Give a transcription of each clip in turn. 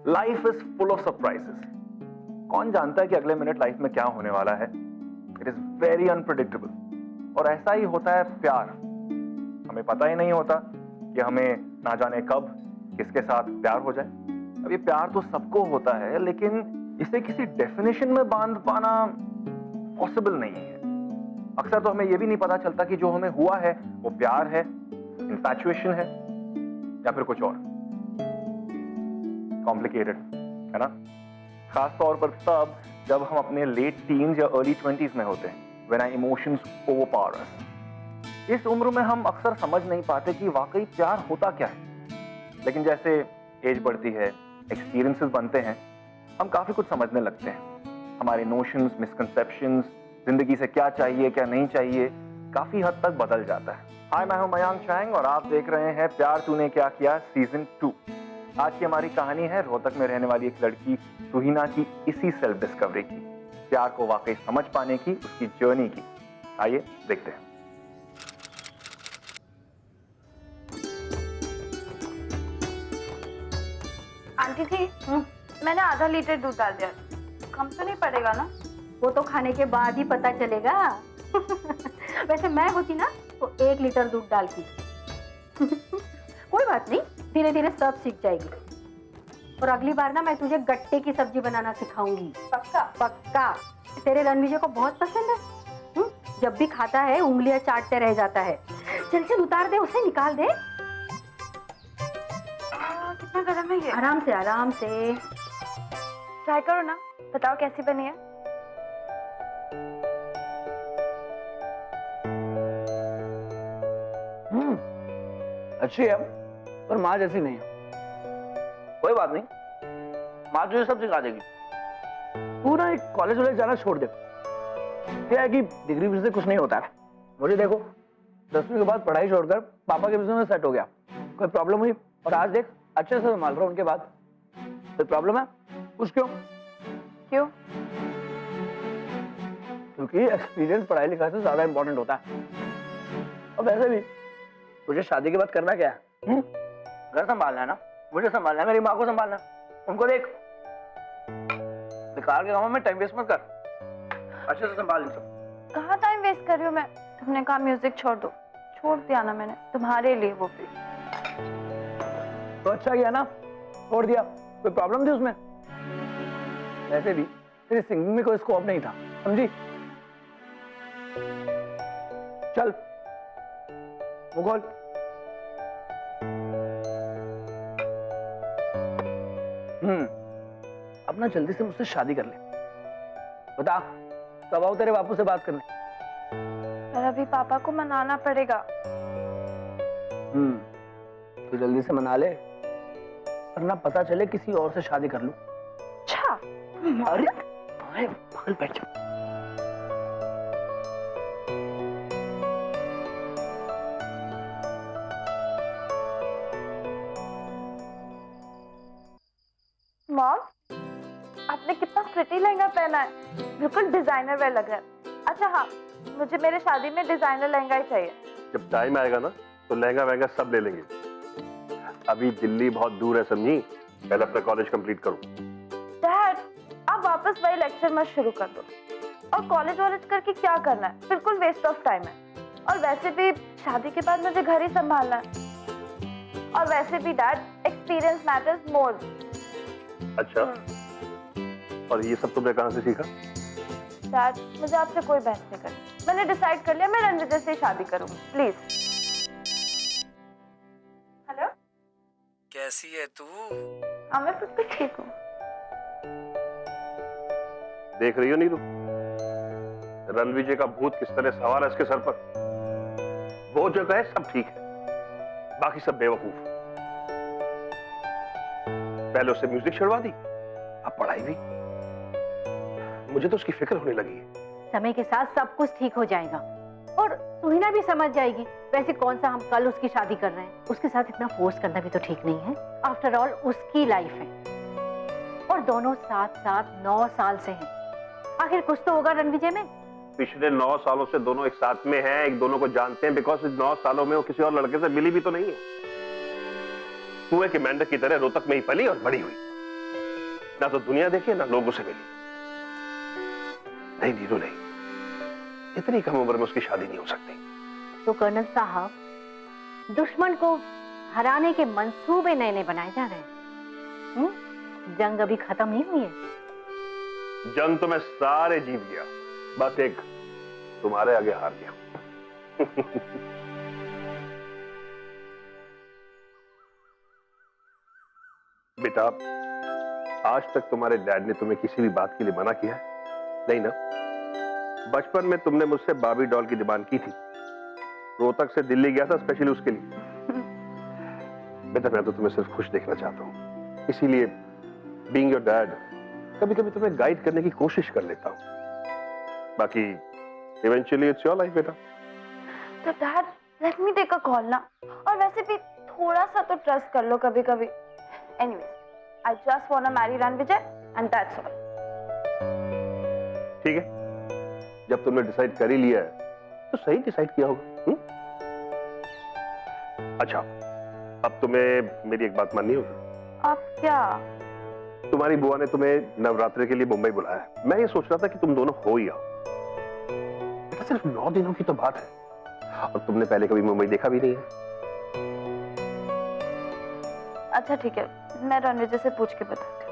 Life is full of surprises. कौन जानता है कि अगले मिनट लाइफ में क्या होने वाला है। It is very unpredictable. और ऐसा ही होता है प्यार। हमें पता ही नहीं होता कि हमें ना जाने कब किसके साथ प्यार हो जाए। अब ये प्यार तो सबको होता है, लेकिन इसे किसी डेफिनेशन में बांध पाना पॉसिबल नहीं है। अक्सर तो हमें यह भी नहीं पता चलता कि जो हमें हुआ है वो प्यार है, इन्फैचुएशन है, या फिर कुछ और। कॉम्प्लिकेटेड है ना, खास तौर पर तब जब हम अपने लेट टीन्स या अर्ली 20s में होते हैं, व्हेन आवर इमोशंस ओवरपावर अस। इस उम्र में हम अक्सर समझ नहीं पाते कि वाकई प्यार होता क्या है। लेकिन जैसे एज बढ़ती है, एक्सपीरियंसेस बनते हैं, हम काफी कुछ समझने लगते हैं। हमारे नोशंस, मिसकंसेप्शंस, जिंदगी से क्या चाहिए क्या नहीं चाहिए, काफी हद तक बदल जाता है। हाय, मैं हूं मयांक चैंग और आप देख रहे हैं प्यार तूने क्या किया सीजन 2। आज की हमारी कहानी है रोहतक में रहने वाली एक लड़की सुहिना की इसी सेल्फ डिस्कवरी की, प्यार को वाकई समझ पाने की उसकी जर्नी की। आइए देखते हैं। आंटी जी, मैंने आधा लीटर दूध डाल दिया। कम तो नहीं पड़ेगा ना? वो तो खाने के बाद ही पता चलेगा। वैसे मैं होती ना तो 1 लीटर दूध डालती। कोई बात नहीं, धीरे धीरे सब सीख जाएगी। और अगली बार ना मैं तुझे गट्टे की सब्जी बनाना सिखाऊंगी। पक्का? पक्का। तेरे रणविजय को बहुत पसंद है। जब भी खाता है उंगलियां चाटते रह जाता है। चल चल उतार दे उसे, निकाल दे। कितना गर्म है ये? आराम से आराम से। ट्राई करो ना, बताओ कैसी बनी है। अच्छी है पर माँ जैसी नहीं है। कोई बात नहीं, माँ तुझे सब सिखा देगी। तू ना एक कॉलेज वॉलेज जाना छोड़ दे। क्या है कि डिग्री से कुछ नहीं होता है। मुझे देखो, 10वीं के बाद पढ़ाई छोड़कर पापा के बिजनेस में सेट हो गया। कोई प्रॉब्लम हुई और आज देख अच्छे से संभाल रहा हूं। उनके बाद कोई प्रॉब्लम है? कुछ क्यों? क्यों? क्योंकि एक्सपीरियंस पढ़ाई लिखाई से ज्यादा इंपॉर्टेंट होता है। और वैसे भी तुझे शादी के बाद करना क्या है? घर संभालना है ना, मुझे संभालना है, मेरी माँ को संभालना है। उनको देख, बेकार के कामों में टाइम वेस्ट मत कर, अच्छे से संभाल इन सब। कहाँ टाइम वेस्ट कर रही हूँ मैं? तुमने कहा म्यूजिक छोड़ दो, छोड़ दिया ना मैंने, तुम्हारे लिए वो भी। तो अच्छा किया ना, छोड़ दिया। कोई प्रॉब्लम थी उसमें? वैसे भी तेरी सिंगिंग में कोई स्कोप नहीं था, समझी? चल मुगल। अपना जल्दी से मुझसे शादी कर ले। बता कब आओ तेरे बापू से बात करने? पर अभी पापा को मनाना पड़ेगा। तो जल्दी से मना ले, वरना पता चले किसी और से शादी कर लूं। अच्छा, अरे पागल, बैठ जा। मॉम, आपने कितना प्रिटी लहंगा पहना है, बिल्कुल डिजाइनर वेयर लग रहा है। अच्छा हाँ, मुझे मेरे शादी में डिजाइनर लहंगा ही चाहिए। जब टाइम आएगा ना तो लहंगा वहंगा सब ले लेंगे। अभी दिल्ली बहुत दूर है, समझी? पहले अपना कॉलेज कंप्लीट करो। डैड, आप वापस वही लेक्चर मत शुरू कर दो। और कॉलेज वॉलेज करके क्या करना है, बिल्कुल वेस्ट ऑफ टाइम है। और वैसे भी शादी के बाद मुझे घर ही संभालना है। और वैसे भी डैड, एक्सपीरियंस मैटर्स मोर। अच्छा, और ये सब तुमने कहाँ से सीखा? डैड, मुझे आपसे कोई बहस नहीं करनी। मैंने डिसाइड कर लिया, मैं रणविजय से शादी करूंगी। प्लीज। हेलो, कैसी है तू? हाँ मैं बिल्कुल ठीक हूँ। देख रही हो नीरू, रणविजय का भूत किस तरह सवार है इसके सर पर। वो जो कहे सब ठीक है, बाकी सब बेवकूफ। पहले उससे म्यूजिक छुड़वा दी, अब पढ़ाई भी। मुझे तो उसकी फिक्र होने लगी है। समय के साथ सब कुछ ठीक हो जाएगा और सुहिना भी समझ जाएगी। वैसे कौन सा हम कल उसकी शादी कर रहे हैं, उसके साथ इतना फोर्स करना भी तो ठीक नहीं है। आफ्टर ऑल उसकी लाइफ है और दोनों साथ साथ 9 साल से हैं। आखिर कुछ तो होगा रणविजय में। पिछले 9 सालों से दोनों एक साथ में हैं, एक दोनों को जानते हैं, बिकॉज 9 सालों में वो किसी और लड़के से मिली भी तो नहीं है। कुएं के मेंढक की तरह रोहतक में ही पली और बड़ी हुई। ना तो दुनिया देखी ना लोगों से मिली। नहीं नीरू नहीं, इतनी कम उम्र में उसकी शादी नहीं हो सकती। तो कर्नल साहब, दुश्मन को हराने के मंसूबे नए नए बनाए जा रहे हैं। जंग अभी खत्म नहीं हुई है। जंग तो मैं सारे जीत गया, बस एक तुम्हारे आगे हार गया। बेटा, आज तक तुम्हारे डैड ने तुम्हें किसी भी बात के लिए मना किया है? नहीं ना? बचपन में तुमने मुझसे बार्बी डॉल की डिमांड की थी, रोहतक से दिल्ली गया था स्पेशली उसके लिए। बेटा, मैं तो तुम्हें सिर्फ खुश देखना चाहता हूं, इसीलिए बीइंग योर डैड कभी कभी तुम्हें गाइड करने की कोशिश कर लेता हूं। बाकी इवेंचुअली इट्स योर लाइफ बेटा। तो dad, let me take a call ना। और वैसे भी थोड़ा सा तो ट्रस्ट कर लो कभी कभी। Anyways, I just want to marry Ranvijay and that's all. ठीक है, जब तुमने डिसाइड कर ही लिया है तो सही डिसाइड किया होगा। अच्छा, अब तुम्हें मेरी एक बात माननी होगी। आप क्या? तुम्हारी बुआ ने तुम्हें नवरात्रि के लिए मुंबई बुलाया है। मैं ये सोच रहा था कि तुम दोनों हो ही आओ। बेटा, सिर्फ 9 दिनों की तो बात है और तुमने पहले कभी मुंबई देखा भी नहीं है। अच्छा ठीक है, मैं रणविजय से पूछ के बताती हूँ।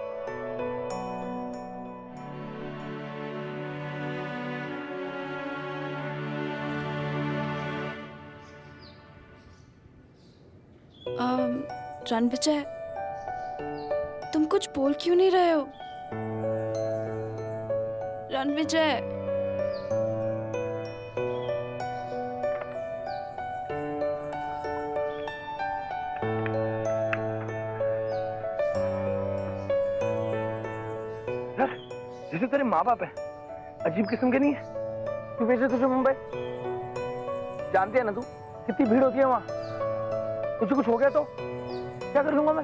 रणविजय, तुम कुछ बोल क्यों नहीं रहे हो? रणविजय, जैसे तेरे माँ बाप है, अजीब किस्म के नहीं है। तू भेजे तुझे मुंबई, जानती है ना तू कितनी भीड़ होती है वहां। तुझे कुछ हो गया तो क्या कर लूंगा मैं?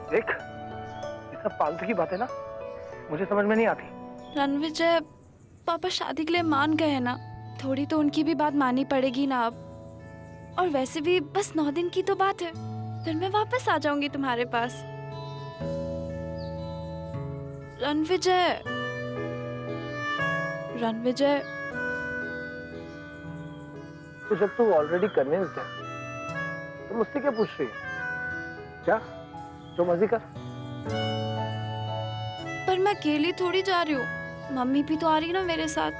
देख, ये सब फालतू की बात है ना, मुझे समझ में नहीं आती। रणविजय, पापा शादी के लिए मान गए हैं ना, थोड़ी तो उनकी भी बात माननी पड़ेगी ना अब। और वैसे भी बस 9 दिन की तो बात है, फिर मैं वापस आ जाऊंगी तुम्हारे पास। रणविजय, रणविजय, तो जब तू ऑलरेडी कन्विंस्ड है तो मुझसे क्या पूछ रही है? क्या जो मर्जी कर। पर मैं अकेली थोड़ी जा रही हूँ, मम्मी भी तो आ रही ना मेरे साथ।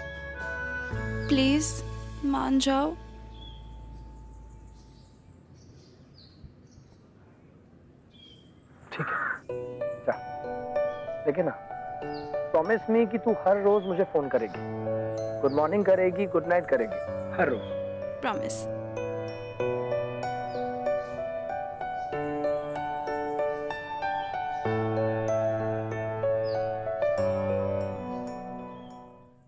प्लीज मान जाओ। ठीक है, जा, लेकिन ना प्रॉमिस मी कि तू हर रोज मुझे फोन करेगी, गुड मॉर्निंग करेगी, गुड नाइट करेगी, हर रोज। प्रॉमिस।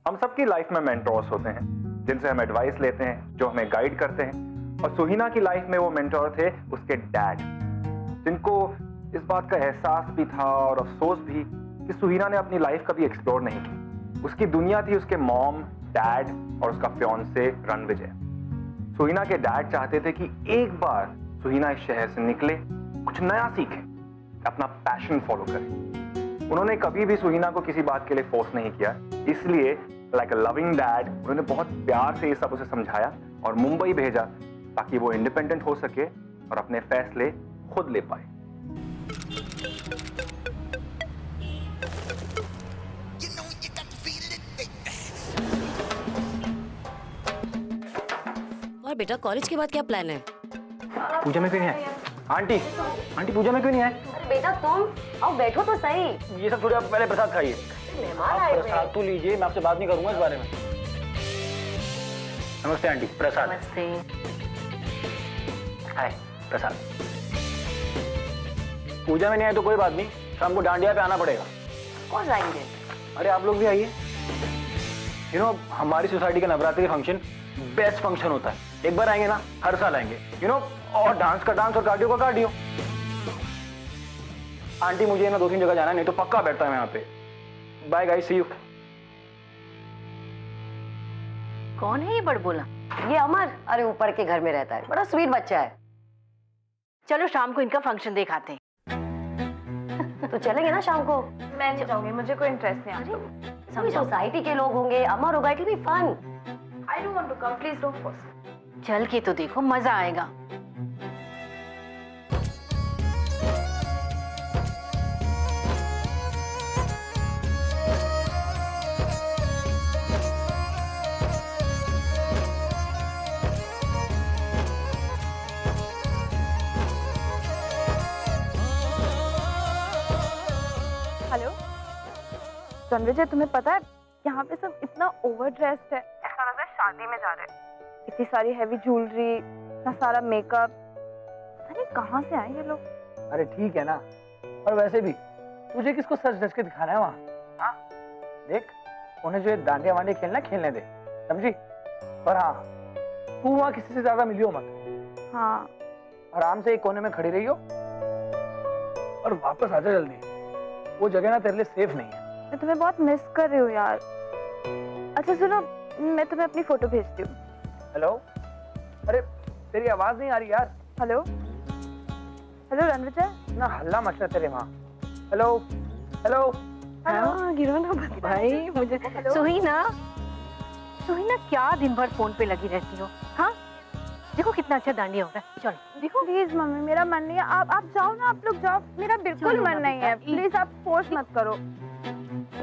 हम सबकी लाइफ में मेंटोर्स होते हैं जिनसे हम एडवाइस लेते हैं, जो हमें गाइड करते हैं। और सुहीना की लाइफ में वो मेंटोर थे उसके डैड, जिनको इस बात का एहसास भी था और अफसोस भी कि सुहीना ने अपनी लाइफ कभी एक्सप्लोर नहीं की। उसकी दुनिया थी उसके मॉम, डैड और उसका फियांसे रणविजय। सुहीना के डैड चाहते थे कि एक बार सुहीना इस शहर से निकले, कुछ नया सीखे, अपना पैशन फॉलो करे। उन्होंने कभी भी सुहीना को किसी बात के लिए फोर्स नहीं किया, इसलिए लाइक अ लविंग डैड उन्होंने बहुत प्यार से ये सब उसे समझाया और मुंबई भेजा ताकि वो इंडिपेंडेंट हो सके और अपने फैसले खुद ले पाए। और बेटा, कॉलेज के बाद क्या प्लान है? पूजा में क्यों नहीं आए? आंटी, आंटी पूजा में क्यों नहीं आए? बेटा तुम आओ, बैठो तो सही। ये सब थोड़ी आप पहले प्रसाद खाइए। मेहमान आप आए हुए प्रसाद तो लीजिए, मैं आपसे बात नहीं करूंगा इस बारे में। नमस्ते आंटी, प्रसाद। नमस्ते। हाय, प्रसाद। पूजा में नहीं आए तो कोई बात नहीं, शाम को डांडिया पे आना पड़ेगा। कौन जाएंगे? अरे आप लोग भी आइए। यू नो, हमारी सोसाइटी का नवरात्रि फंक्शन बेस्ट फंक्शन होता है। एक बार आएंगे ना, हर साल आएंगे। यू नो, और डांस का डांस और कार्डियो का कार्डियो। आंटी मुझे ना 2-3 जगह जाना है, नहीं तो पक्का बैठता है मैं यहाँ पे। Bye guys, see you. कौन है ये बड़बोला? ये अमर, अरे ऊपर के घर में रहता है, बड़ा स्वीट बच्चा है। चलो शाम को इनका फंक्शन दिखाते हैं। तो चलेंगे ना शाम को? मैं नहीं जाऊंगी, मुझे कोई इंटरेस्ट नहीं आता। सभी सोसाइटी के लोग होंगे, अमर होगा, it will be fun. I don't want to come, please don't force. चल के तो देखो, मजा आएगा। हेलो रणविजय, तुम्हें पता है यहाँ पे सब इतना ओवर ड्रेस्ड है, ऐसा लग रहा है शादी में जा रहे हैं। इतनी सारी हैवी ज्वेलरी, इतना सारा मेकअप, पता नहीं कहाँ से आए ये लोग। अरे ठीक है ना, और वैसे भी तुझे किसको सच धज के दिखाना है वहाँ? हाँ देख, उन्हें जो दांडिया वांडिया खेलना खेलने दे, समझी? पर हाँ, तू वहाँ किसी से ज्यादा मिलियो मत। हाँ, आराम से एक कोने में खड़ी रहियो और वापस आजा जल्दी। वो जगह ना तेरे लिए सेफ नहीं है। मैं तुम्हें बहुत मिस कर रही हूँ यार। अच्छा सुनो, मैं तुम्हें अपनी फोटो भेजती हूँ। हेलो, अरे तेरी आवाज नहीं आ रही यार। Hello hello Ranvijay. ना हल्ला मच रहा तेरे वहाँ। Hello hello. हाँ गिरो ना भाई मुझे सुहीना क्या दिन भर फोन पे लगी रहती हो? हाँ देखो कितना अच्छा दांडिया हो रहा है। चलो देखो प्लीज मम्मी, मेरा मन नहीं है। आप जाओ ना, आप लोग जाओ, मेरा बिल्कुल मन नहीं है। प्लीज आप फोर्स मत करो।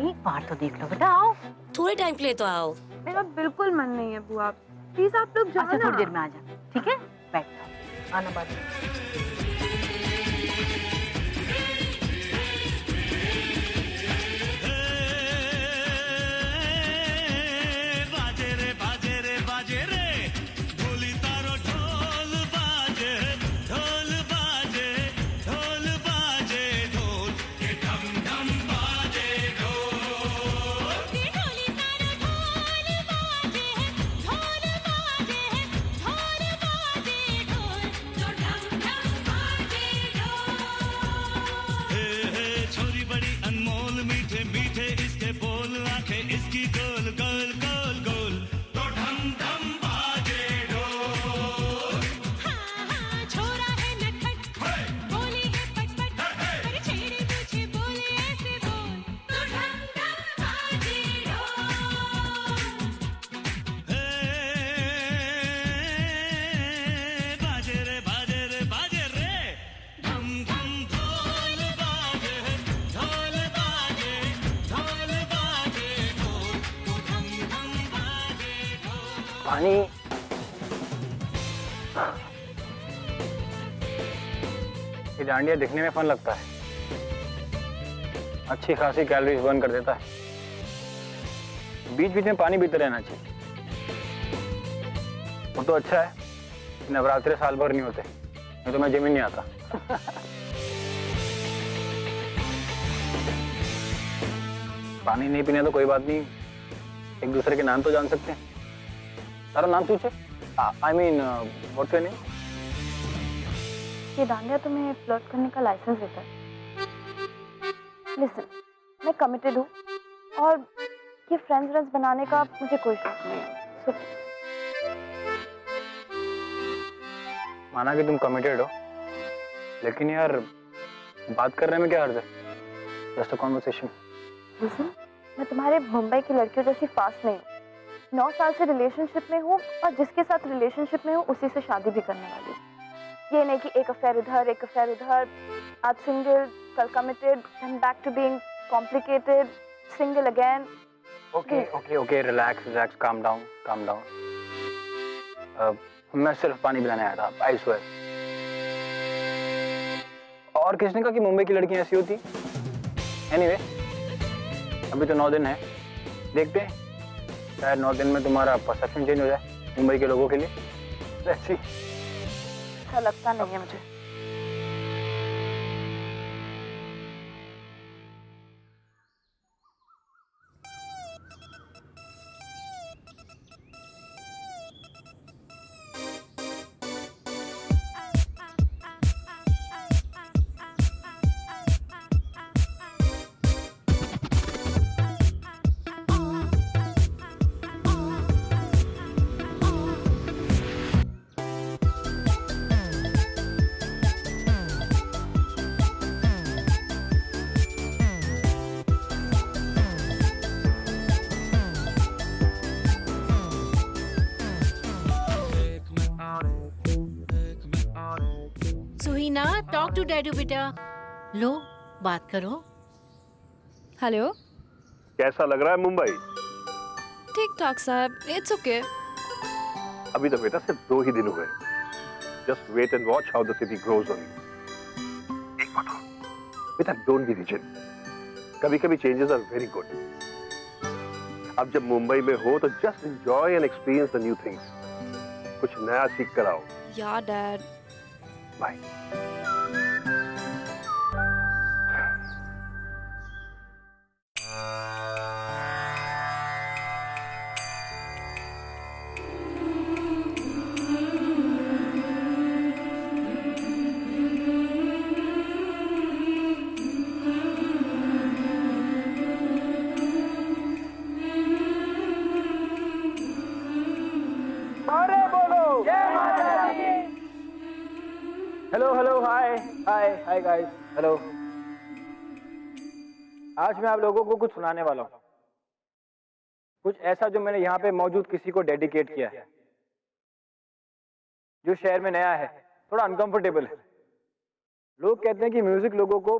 एक बार तो देख लो बेटा, आओ। थोड़े टाइम के लिए तो आओ। मेरा बिल्कुल मन नहीं है बुआ, प्लीज आप लोग जाओ अच्छा ना। थोड़ी देर में आ जा, ठीक है? बैठ जाओ, आना बात। पानी। ये डांडिया दिखने में फन लगता है, अच्छी खासी कैलोरीज बर्न कर देता है। बीच बीच में पानी पीते रहना चाहिए। वो तो अच्छा है नवरात्रे साल भर नहीं होते, नहीं तो मैं जिम ही नहीं आता। पानी नहीं पीने तो कोई बात नहीं, एक दूसरे के नाम तो जान सकते हैं। तारा नाम पूछे? I mean what's your name? ये दांडिया तुम्हें फ्लर्ट करने का लाइसेंस देता है। लिसन, मैं कमिटेड हूँ और ये फ्रेंड्स बनाने का मुझे कोई शौक नहीं है। माना कि तुम कमिटेड हो, लेकिन यार बात करने में क्या हर्ज है? Just a conversation. लिसन, मैं तुम्हारे मुंबई की लड़कियों जैसी फास्ट नहीं हूँ। 9 साल से रिलेशनशिप में हूँ और जिसके साथ रिलेशनशिप में हूँ उसी से शादी भी करने वाली हूँ। ये नहीं कि एक अफेयर इधर एक अफेयर उधर, आज सिंगल, कल committed, and back to being complicated, single again. Okay, relax, calm down. मैं सिर्फ पानी पिलाने आया था, आई स्वेयर। और किसने कहा कि मुंबई की लड़कियां ऐसी होती? एनीवे, अभी तो 9 दिन है, देखते हैं शायद 9 दिन में तुम्हारा परसेप्शन चेंज हो जाए मुंबई के लोगों के लिए। Let's see. अच्छा लगता नहीं है मुझे। टॉक टू डैडी बेटा। लो बात करो। हेलो। कैसा लग रहा है मुंबई? ठीक ठाक साहब, इट्स ओके। अभी तो बेटा सिर्फ 2 ही दिन हुए। Just wait and watch how the city grows on you. एक बात और, बेटा डोंट बी रिजिड। कभी कभी चेंजेस आर वेरी गुड। अब जब मुंबई में हो तो just enjoy and experience the new things. कुछ नया सीख कर आओ। Yeah dad. Bye. Hello hello hi hi hi guys hello. आज मैं आप लोगों को कुछ सुनाने वाला हूँ, कुछ ऐसा जो मैंने यहाँ पे मौजूद किसी को डेडिकेट किया है, जो शहर में नया है, थोड़ा अनकंफर्टेबल है। लोग कहते हैं कि म्यूजिक लोगों को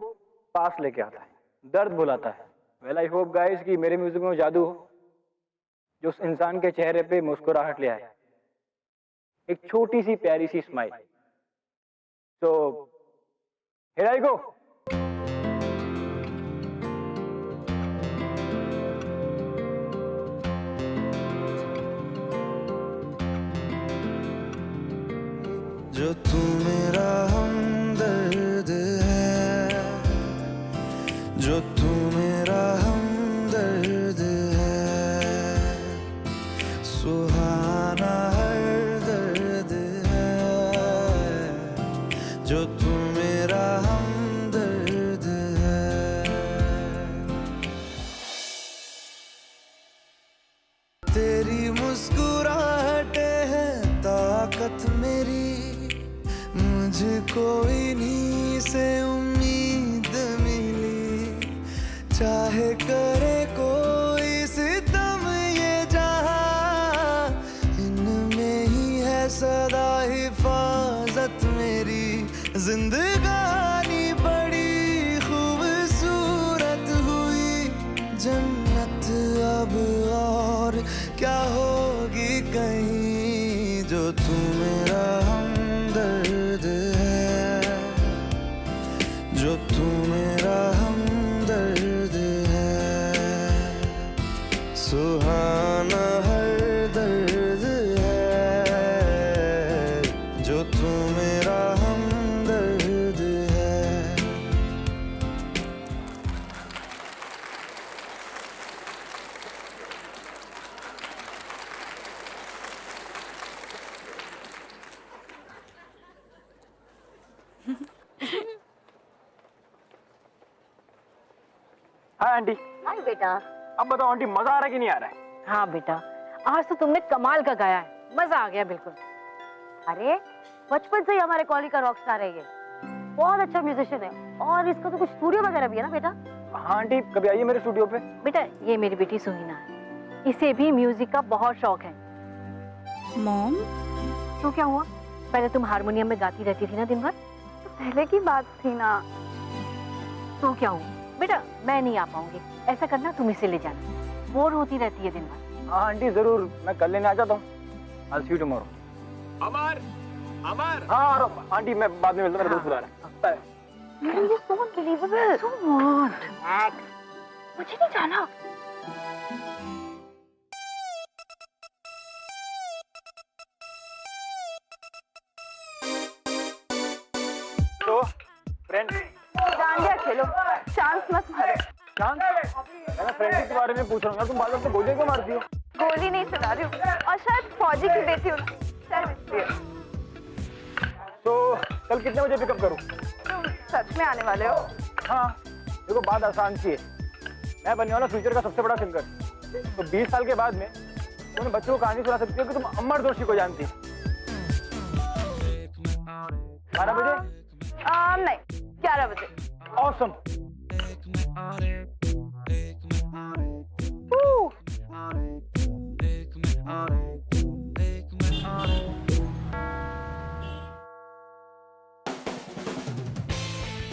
पास लेके आता है, दर्द भुलाता है। वेल आई होप गाइस कि मेरे म्यूजिक में वो जादू हो जो उस इंसान के चेहरे पे मुस्कुराहट ले आए, एक छोटी सी प्यारी सी smile. So, here I go. जो तू मेरा हमदर्द है, जो तू मेरा हमदर्द है, सुहाना हर दर्द है, जो तू मेरा हमदर्द है। तेरी मुस्कुराहटें हैं ताकत मेरी, मुझे कोई नहीं से उम्मीद मिली। चाहे करे कोई सितम ये जहां, इनमें ही है सदा हिफाजत मेरी। जिंदगानी बड़ी खूबसूरत हुई, जन्नत अब और क्या होगी कहीं। जो तू मेरा हमदर्द है, जो तू मेरा हमदर्द है, सुहाना हर दर्द है, जो तू मेरा हमदर्द है। Hi aunty. हाय बेटा। अब बताओ आंटी, मजा आ रहा है कि नहीं आ रहा है? हाँ बेटा, आज तो तुमने कमाल का गाया है, मजा आ गया बिल्कुल। अरे बचपन से ही हमारे कॉलेज का रॉक स्टार है ये, बहुत अच्छा म्यूजिशियन है। और इसका तो कुछ स्टूडियो वगैरह भी है ना बेटा? हाँ आंटी, कभी आइए मेरे स्टूडियो पे। बेटा ये मेरी बेटी सुहीना है, इसे भी म्यूजिक का बहुत शौक है। मॉम। तो क्या हुआ, पहले तुम हारमोनियम में गाती रहती थी ना दिन भर? तो पहले की बात थी ना। तो क्या हुआ बेटा, मैं नहीं आ पाऊंगी, ऐसा करना तुम इसे ले जाना, बोर होती रहती है दिन भर। हाँ आंटी जरूर, मैं कल लेने आ जाता हूँ। I'll see you tomorrow. अमर, अमर। हाँ आंटी, मैं बाद में मिलता हूँ, मेरा दोस्त बुला रहा है। You're so unbelievable. So what? मुझे नहीं जाना। तो फ्रेंड डांडिया खेलो, चांस मत मारो। चांस? मैं फ्रेंडशिप के बारे में पूछ रहा हूँ, तुम बार-बार तो गोली क्यों मारती हो? गोली नहीं चला रही हूँ, और शायद फौजी की बेटी हूँ, शायद इसलिए। तो कल कितने बजे पिकअप करूँ? तुम सच में आने वाले हो? हाँ, देखो बात आसान सी है, मैं बनने वाला फ्यूचर का सबसे बड़ा सिंगर। तो 20 साल के बाद में तुम बच्चों को कहानी सुना सकती हो कि तुम अमर जोशी को जानती हो। 12 बजे? नहीं, 11 बजे। Awesome.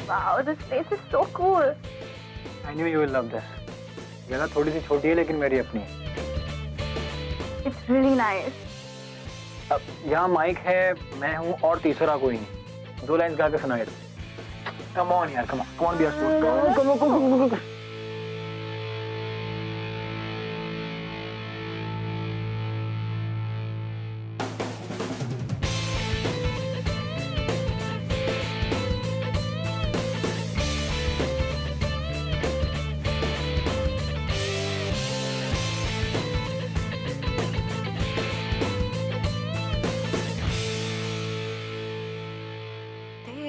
Wow, this place is so cool. I knew you will love this. जगह थोड़ी सी छोटी है लेकिन मेरी अपनी है। It's really nice. अब यहाँ माइक है, मैं हूँ और तीसरा कोई नहीं। 2 लाइन्स गा के सुनाइए। Come on यार, come on, be a sport. Come on.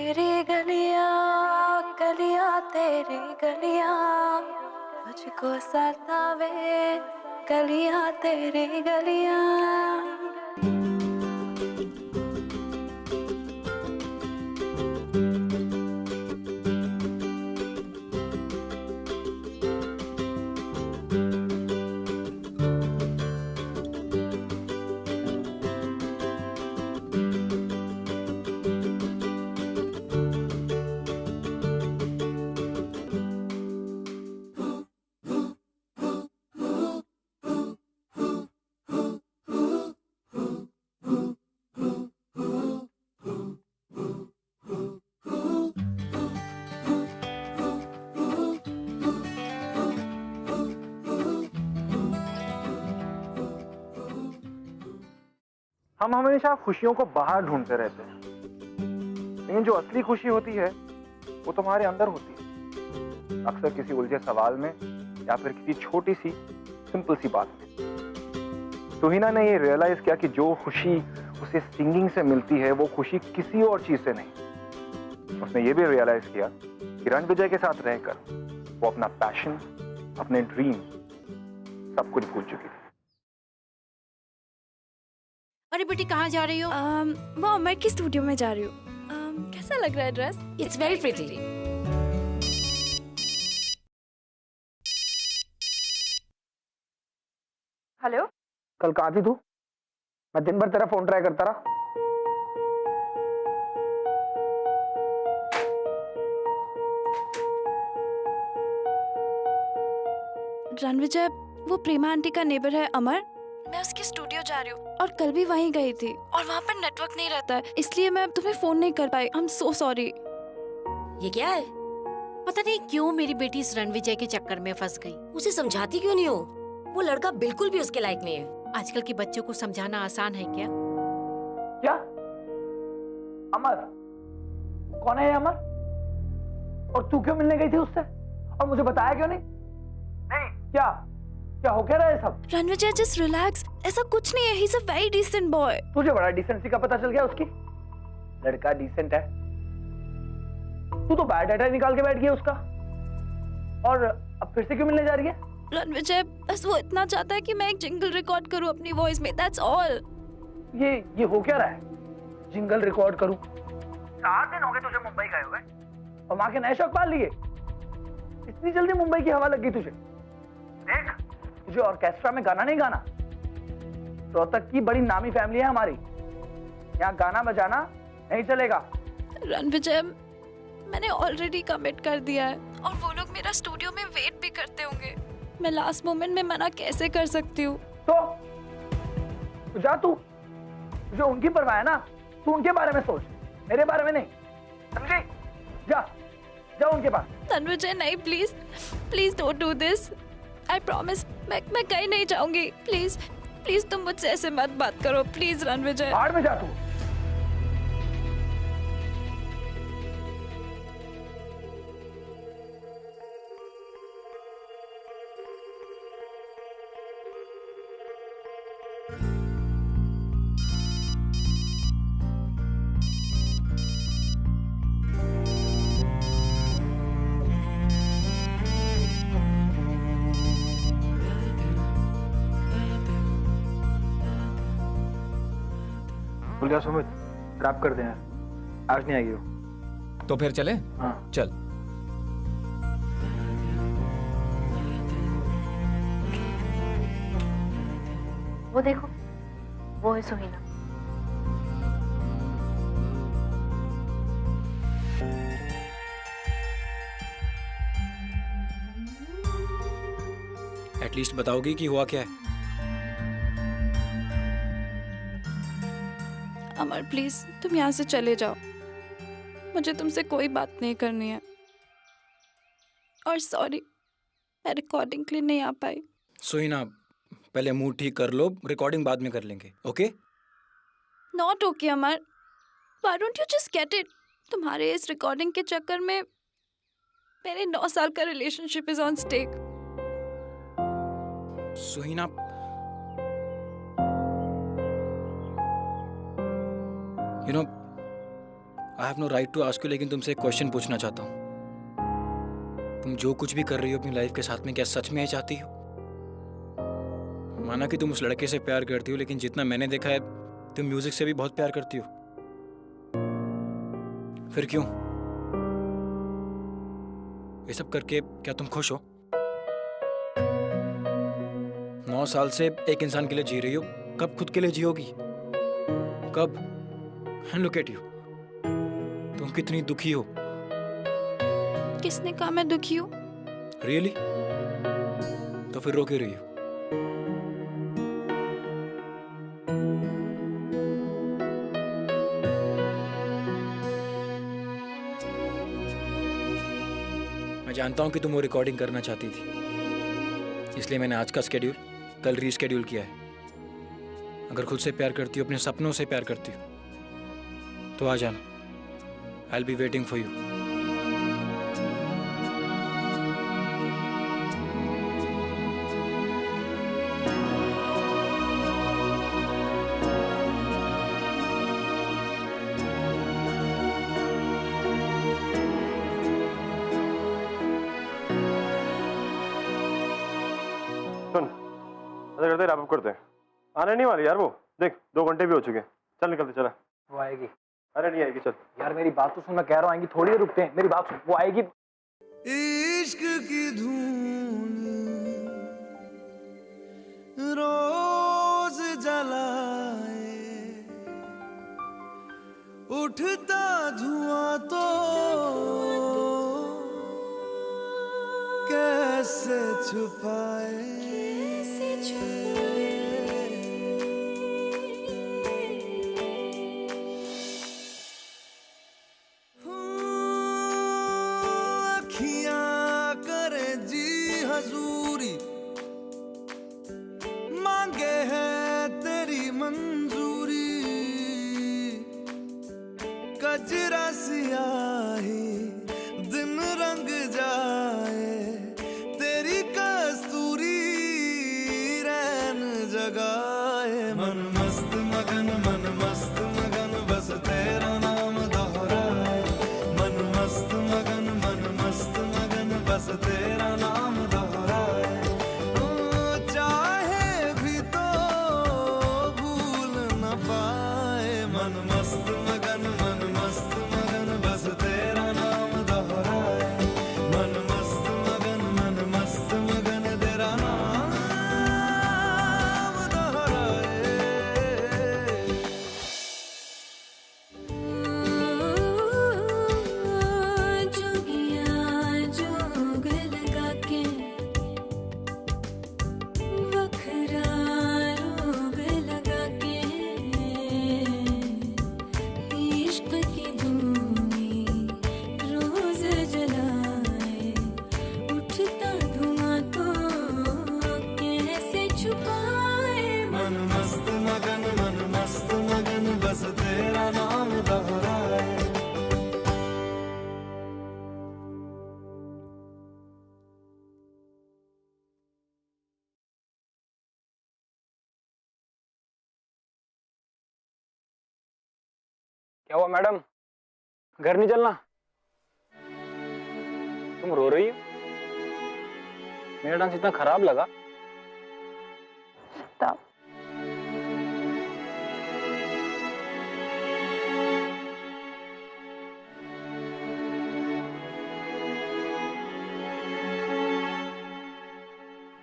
तेरी गलियां गलियां तेरी गलियां मुझको सतावे गलियां तेरी गलियां। हम हमेशा खुशियों को बाहर ढूंढते रहते हैं, लेकिन जो असली खुशी होती है वो तुम्हारे अंदर होती है, अक्सर किसी उलझे सवाल में या फिर किसी छोटी सी सिंपल सी बात में। तुहिना ने ये रियलाइज किया कि जो खुशी उसे सिंगिंग से मिलती है वो खुशी किसी और चीज से नहीं। उसने ये भी रियलाइज किया कि रणविजय के साथ रहकर वो अपना पैशन, अपने ड्रीम सब कुछ भूल चुकी थी। अरे बेटी कहाँ जा रही हो? वो अमर की स्टूडियो में जा रही हूँ। कैसा लग रहा है dress? It's very pretty. Hello, कल कहाँ थी तू? मैं दिन भर तेरा फोन ट्राई करता रहा। रणविजय, वो प्रेमा आंटी का नेबर है अमर, मैं उसके स्टूडियो जा रही हूँ और कल भी वहीं गई थी और वहाँ पर नेटवर्क नहीं रहता है, इसलिए मैं तुम्हें फोन नहीं कर पाई। I am so sorry. ये क्या है? पता नहीं क्यों मेरी बेटी इस रणविजय के चक्कर में फंस गई। उसे समझाती क्यों नहीं हो? वो लड़का बिल्कुल भी उसके लायक नहीं है। आजकल के बच्चों को समझाना आसान है क्या? क्या? अमर? कौन है ये अमर? और तू क्यों मिलने गई थी उससे? और मुझे बताया क्यों नहीं? नहीं, क्या हो क्या रहा है सब? रणविजय, जस्ट रिलैक्स, ऐसा कुछ नहीं है। He is a very decent boy. तुझे बड़ा डिसेंसी का पता चल गया उसकी? लड़का डिसेंट है, तू तो बायोडाटा निकाल के बैठ गई उसका। और अब फिर से क्यों मिलने जा रही है? रणविजय, बस वो इतना चाहता है कि मैं एक जिंगल रिकॉर्ड करूं अपनी वॉइस में, दैट्स ऑल। ये हो क्या रहा है? जिंगल रिकॉर्ड करूं? 4 दिन हो गए तुझे मुंबई गए हुए और माँ के नए शौक पाल लिए। इतनी जल्दी मुंबई की हवा लग गई तुझे? देख, तुझे ऑर्केस्ट्रा में गाना नहीं गाना। रोहतक की बड़ी नामी फैमिली है हमारी, यहाँ गाना बजाना नहीं चलेगा। रणविजय, मैंने ऑलरेडी कमिट कर दिया है और वो लोग मेरा स्टूडियो में वेट भी करते होंगे। मैं लास्ट मोमेंट में मना कैसे कर सकती हूँ? तो जा तू, तुझे उनकी परवाह है ना, तू उनके बारे में सोच, मेरे बारे में नहीं, समझी? जा उनके पास। रणविजय नहीं, please please don't do this. I promise, मैं कहीं नहीं जाऊंगी। प्लीज प्लीज तुम मुझसे ऐसे मत बात करो, प्लीज रणविजय। बाहर में जा तू। भूल गया सुमित, रैप कर दे यार, आज नहीं आएगी वो। तो फिर चले? हाँ चल। वो देखो, वो है सुहिना। एटलीस्ट बताओगी कि हुआ क्या है? अमर प्लीज तुम यहाँ से चले जाओ, मुझे तुमसे कोई बात नहीं करनी है। और सॉरी मैं रिकॉर्डिंग के लिए नहीं आ पाई। सुहिना, पहले मूड ठीक कर लो, रिकॉर्डिंग बाद में कर लेंगे, okay? Not okay Amar, why don't you just get it? तुम्हारे इस रिकॉर्डिंग के चक्कर में मेरे 9 साल का relationship is on stake. Suhina, you know I have no right to ask you, लेकिन तुमसे एक क्वेश्चन पूछना चाहता हूँ। तुम जो कुछ भी कर रही हो अपनी लाइफ के साथ में, क्या सच में ये चाहती हो? माना कि तुम उस लड़के से प्यार करती हो, लेकिन जितना मैंने देखा है तुम म्यूजिक से भी बहुत प्यार करती हो। फिर क्यों? ये सब करके क्या तुम खुश हो? 9 साल से एक इंसान के लिए जी रही हो, कब खुद के लिए जियोगी? कब? लुक एट यू, तुम कितनी दुखी हो। किसने कहा मैं दुखी हूँ? रियली? तो फिर रो क्यों रही हो? मैं जानता हूं कि तुम वो रिकॉर्डिंग करना चाहती थी, इसलिए मैंने आज का स्केड्यूल कल रीस्केड्यूल किया है। अगर खुद से प्यार करती हो, अपने सपनों से प्यार करती हो, तो आ जाना। I will be waiting for you. सुन, ऐसा करते रैप अप करते हैं। आने नहीं वाली यार वो, देख 2 घंटे भी हो चुके हैं। चल निकलते, चला। वो आएगी। अरे नहीं आएगी, चल। यार मेरी बात तो सुन, मैं कह रहा हूँ आएंगी, थोड़ी देर रुकते हैं, मेरी बात सुन, वो आएगी। इश्क की धून रोज जलाए, उठता धुआं तो कैसे छुपाए। अखियां करे जी हजूरी, मांगे है तेरी मंजूरी। कजरा सियाही दिन रंग जाए, तेरी कस्तूरी रैन जगाए। मन मस्त मगन, मन मस्त मगन, बस तेरा नाम दोहराए। मन मस्त मगन, मन मस्त मगन, बस तेरा नाम दोहराए। चाहे भी तो भूल न पाए। मन मस्त मगन, मन मस्त मगन, बस तेरा नाम दोहराए। मन मस्त मगन, मन मस्त मगन, तेरा नाम दोहराए। मन मस्त मगन, मन मस्त मगन, बस तेरा नाम दोहराए। क्या हुआ मैडम, घर नहीं चलना? तुम रो रही हो? मेरा डांस इतना खराब लगा? Stop.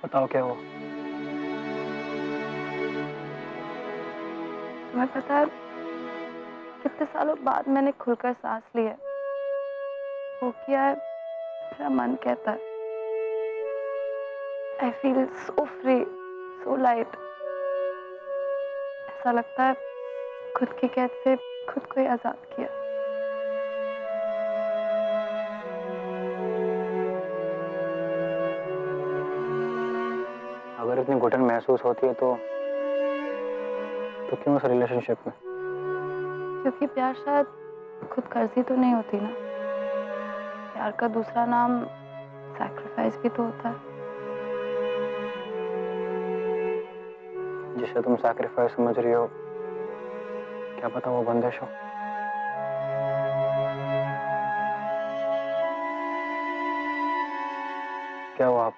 बताओ क्या हुआ? तुम्हें पता है कितने सालों बाद मैंने खुलकर सांस ली है। वो किया है मेरा मन कहता है। I feel so free, so light. ऐसा लगता है खुद की कैद से खुद को ही आजाद किया। अगर इतनी घुटन महसूस होती है तो क्यों उस रिलेशनशिप में? क्योंकि प्यार शायद खुदगर्जी तो नहीं होती ना। प्यार का दूसरा नाम सैक्रिफाइस भी तो होता है। जिसे तुम सैक्रिफाइस समझ रही हो, क्या पता वो बंदिश हो। क्या हुआ, आप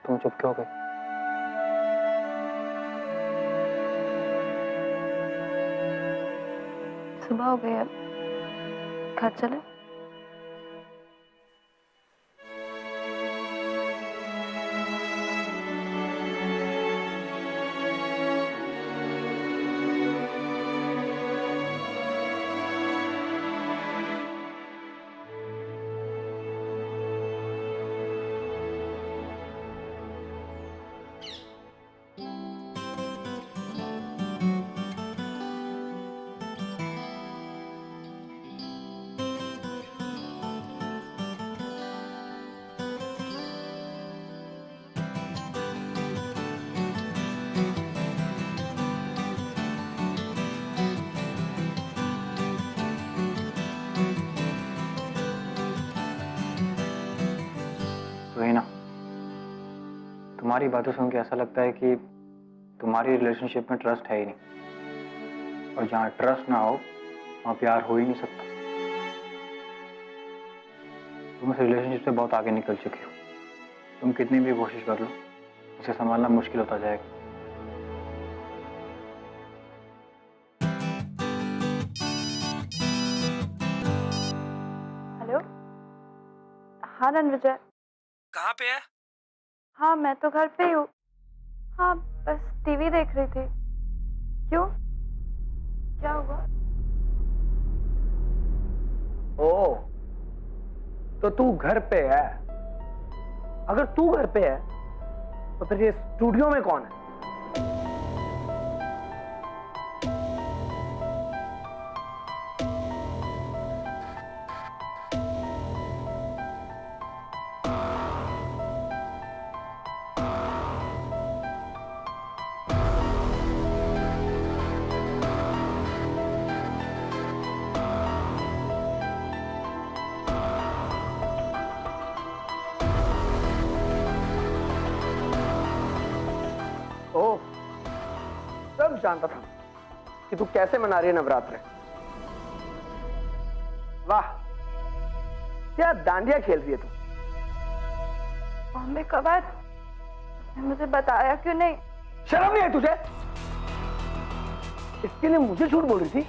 तुम चुप क्यों हो गए? सुबह हो गई है, घर चले? सुहीना, तुम्हारी बातें सुन के ऐसा लगता है कि तुम्हारी रिलेशनशिप में ट्रस्ट है ही नहीं, और जहाँ ट्रस्ट ना हो वहाँ प्यार हो ही नहीं सकता। तुम इस रिलेशनशिप से बहुत आगे निकल चुकी हो। तुम कितनी भी कोशिश कर लो, इसे संभालना मुश्किल होता जाएगा। हेलो, हाँ रणविजय। कहाँ पे है? हाँ मैं तो घर पे ही हूँ। हाँ बस टीवी देख रही थी। क्यों, क्या हुआ? ओ, तो तू घर पे है। अगर तू घर पे है तो फिर ये स्टूडियो में कौन है? ओह, सब जानता था कि तू कैसे मना रही है नवरात्र। वाह, क्या डांडिया खेल रही है तू। बॉम्बे कब आए? तुमने मुझे बताया क्यों नहीं? शर्म नहीं है तुझे? इसके लिए मुझे झूठ बोल रही थी?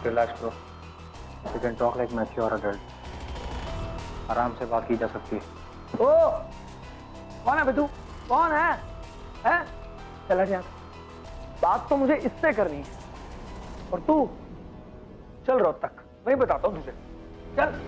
Relax bro, you can talk like mature adult. आराम से बात की जा सकती है। ओ, कौन है बे तू? कौन है? हैं? चला जा, बात तो मुझे इससे करनी है। और तू चल रोहतक, वही बताता हूं तुझे। चल।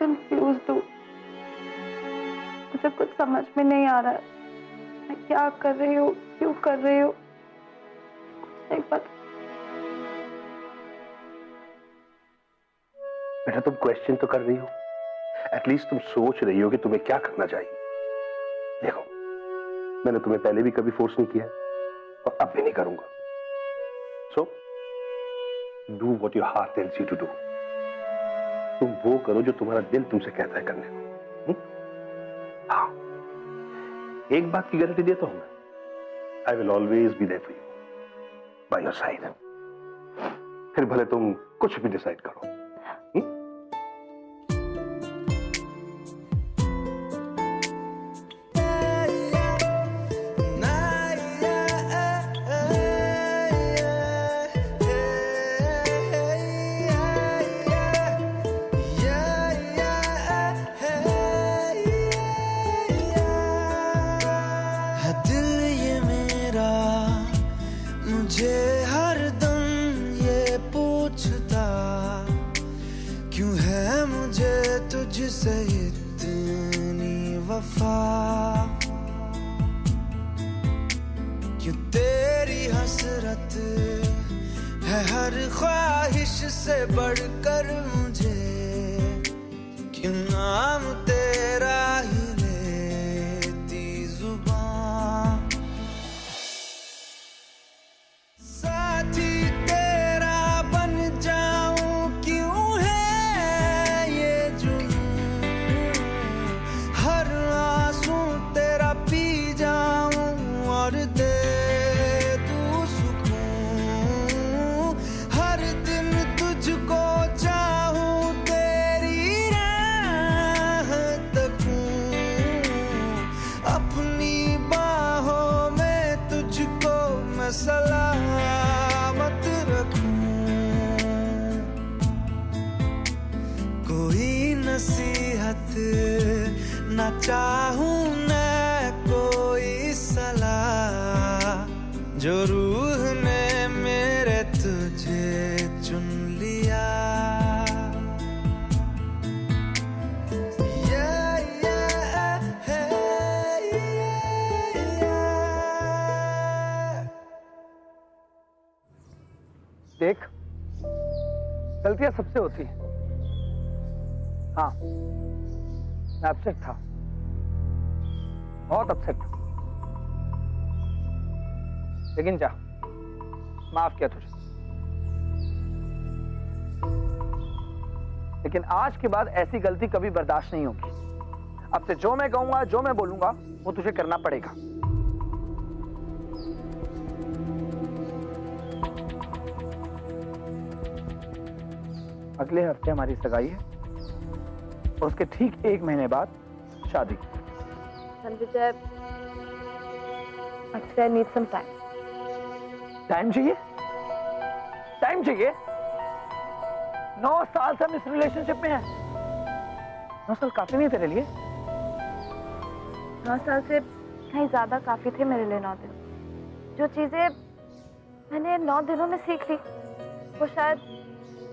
कंफ्यूज्ड हूँ। मुझे कुछ समझ में नहीं आ रहा है, मैं क्या कर रही हूँ, क्यों कर रही हूँ, कुछ नहीं पता। बेटा तुम क्वेश्चन तो कर रही हो, एटलीस्ट तुम सोच रही हो कि तुम्हें क्या करना चाहिए। देखो मैंने तुम्हें पहले भी कभी फोर्स नहीं किया और अब भी नहीं करूंगा। So do what your heart tells you to do. तुम वो करो जो तुम्हारा दिल तुमसे कहता है करने को। हाँ, एक बात की गारंटी देता हूं मैं, I will always be there for you, by your side. फिर भले तुम कुछ भी डिसाइड करो। मुझे हरदम ये पूछता क्यों है मुझे तुझसे इतनी वफा, क्यों तेरी हसरत है हर ख्वाहिश से बढ़कर मुझे, क्यों नाम तेरा ही लेती जुबान। सलामत रखूं, कोई नसीहत न चाहूं मैं, कोई सलाह, जो रूह ने मेरे तुझे चुन लिया। देख, गलतियां सबसे होती हैं। हाँ, मैं अपसेट था, बहुत अपसेट था, लेकिन जा, माफ किया तुझे। लेकिन आज के बाद ऐसी गलती कभी बर्दाश्त नहीं होगी। अब से जो मैं कहूंगा, जो मैं बोलूंगा, वो तुझे करना पड़ेगा। अगले हफ्ते हमारी सगाई है और उसके ठीक 1 महीने बाद शादी। Sanjay, actually I need some time. Time चाहिए? टाइम चाहिए? 9 साल से हम इस रिलेशनशिप में हैं। 9 साल काफी नहीं तेरे लिए? 9 साल से कहीं ज्यादा काफी थे मेरे लिए 9 दिन। जो चीजें मैंने 9 दिनों में सीख ली, वो शायद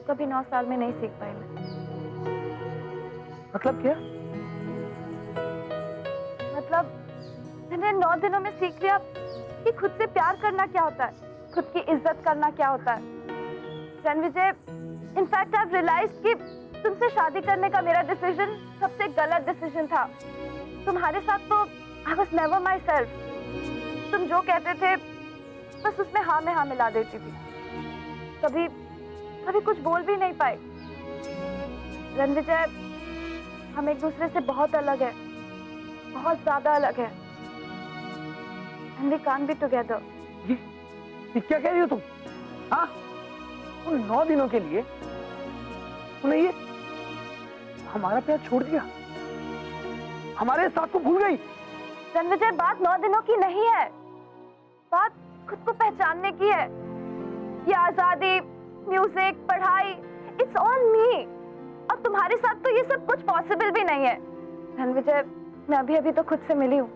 कभी 9 साल में नहीं सीख पाई मैं। मतलब क्या? मतलब मैंने 9 दिनों में सीख लिया कि खुद से प्यार करना क्या होता है, खुद की इज्जत करना क्या होता है। रणविजय, इनफैक्ट आई रियलाइज्ड कि तुमसे शादी करने का मेरा डिसीजन सबसे गलत डिसीजन था। तुम्हारे साथ तो I was never my self. तुम जो कहते थे बस उसमें हाँ में हाँ मिला देती थी, कभी कभी कुछ बोल भी नहीं पाई। रणविजय, हम एक दूसरे से बहुत अलग है, बहुत ज्यादा अलग है। And we can't be together. ये क्या कह रही हो तुम? हाँ? उन 9 दिनों के लिए तूने ये हमारा प्यार छोड़ दिया, हमारे साथ को भूल गई। रणविजय, बात 9 दिनों की नहीं है, बात खुद को पहचानने की है। ये आजादी, म्यूजिक, पढ़ाई, इट्स ऑल मी। और तुम्हारे साथ तो ये सब कुछ पॉसिबल भी नहीं है। रणविजय, मैं अभी तो खुद से मिली हूँ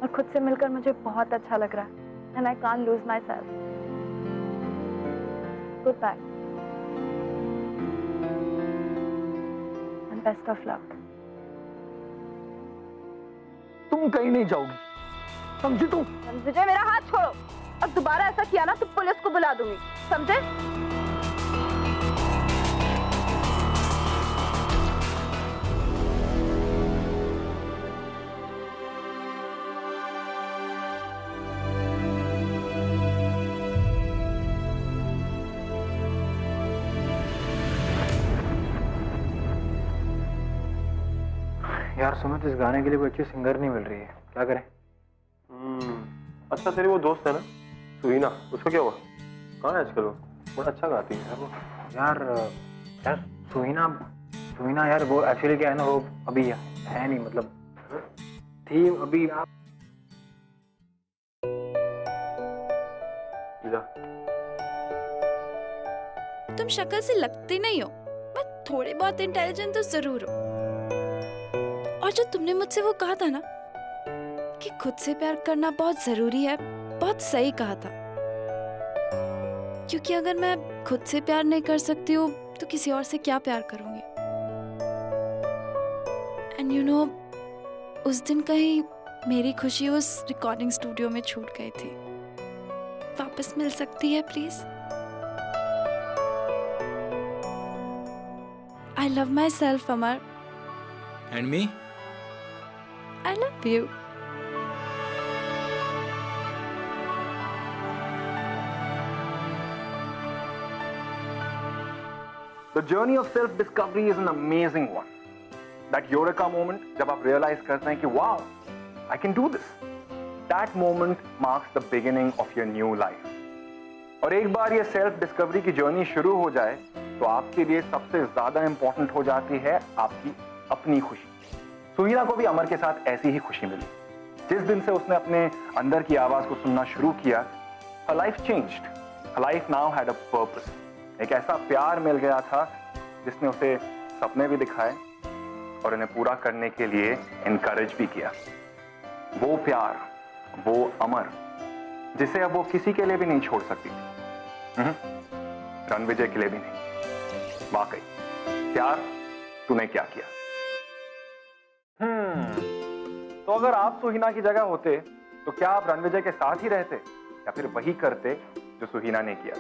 और खुद से मिलकर मुझे बहुत अच्छा लग रहा है। And I can't lose myself. Goodbye and best of luck. तुम कहीं नहीं जाओगी, समझी तुम? विजय मेरा हाथ छोड़ो, और दोबारा ऐसा किया ना तो पुलिस को बुला दूंगी, समझे? यार सुमित, इस गाने के लिए कोई अच्छी सिंगर नहीं मिल रही है, क्या करें? अच्छा तेरी वो दोस्त है ना सुहीना, उसका क्या हुआ? कहाँ है आजकल? वो बड़ा अच्छा गाती है वो। यार यार सुहीना यार, वो एक्चुअली क्या है ना, वो अभी है नहीं, मतलब थी अभी। तुम शक्ल से लगते नहीं हो, मैं थोड़े बहुत इंटेलिजेंट तो जरूर हो। और जो तुमने मुझसे वो कहा था ना कि खुद से प्यार करना बहुत जरूरी है, बहुत सही कहा था। क्योंकि अगर मैं खुद से प्यार नहीं कर सकती हूँ तो किसी और से क्या प्यार करूंगी। एंड यू नो, उस दिन कहीं मेरी खुशी उस रिकॉर्डिंग स्टूडियो में छूट गई थी। वापस मिल सकती है please? I love myself, Amar. And me? I love you. The journey of self-discovery is an amazing one. That eureka moment, जब आप realize करते हैं कि wow, I can do this. That moment marks the beginning of your new life. और एक बार ये self discovery की journey शुरू हो जाए तो आपके लिए सबसे ज्यादा इंपॉर्टेंट हो जाती है आपकी अपनी खुशी। सुहीना को भी अमर के साथ ऐसी ही खुशी मिली। जिस दिन से उसने अपने अंदर की आवाज को सुनना शुरू किया, her life changed. Her life now had a purpose. एक ऐसा प्यार मिल गया था जिसने उसे सपने भी दिखाए और उन्हें पूरा करने के लिए इनकरेज भी किया। वो प्यार, वो अमर, जिसे अब वो किसी के लिए भी नहीं छोड़ सकती थी, रणविजय के लिए भी नहीं। वाकई प्यार, तूने क्या किया? तो अगर आप सुहीना की जगह होते तो क्या आप रणविजय के साथ ही रहते या फिर वही करते जो सुहीना ने किया?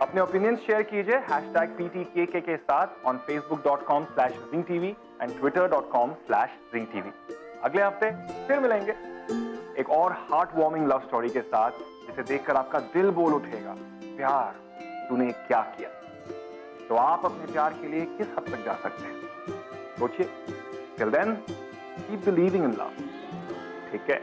अपने ओपिनियंस शेयर कीजिए #PTKK के साथ ऑन facebook.com/ZingTV एंड twitter.com/ZingTV। अगले हफ्ते फिर मिलेंगे एक और हार्ट वार्मिंग लव स्टोरी के साथ, जिसे देखकर आपका दिल बोल उठेगा, प्यार, तूने क्या किया? तो आप अपने प्यार के लिए किस हद तक जा सकते हैं? सोचिए। Till then, keep believing in love. ठीक है।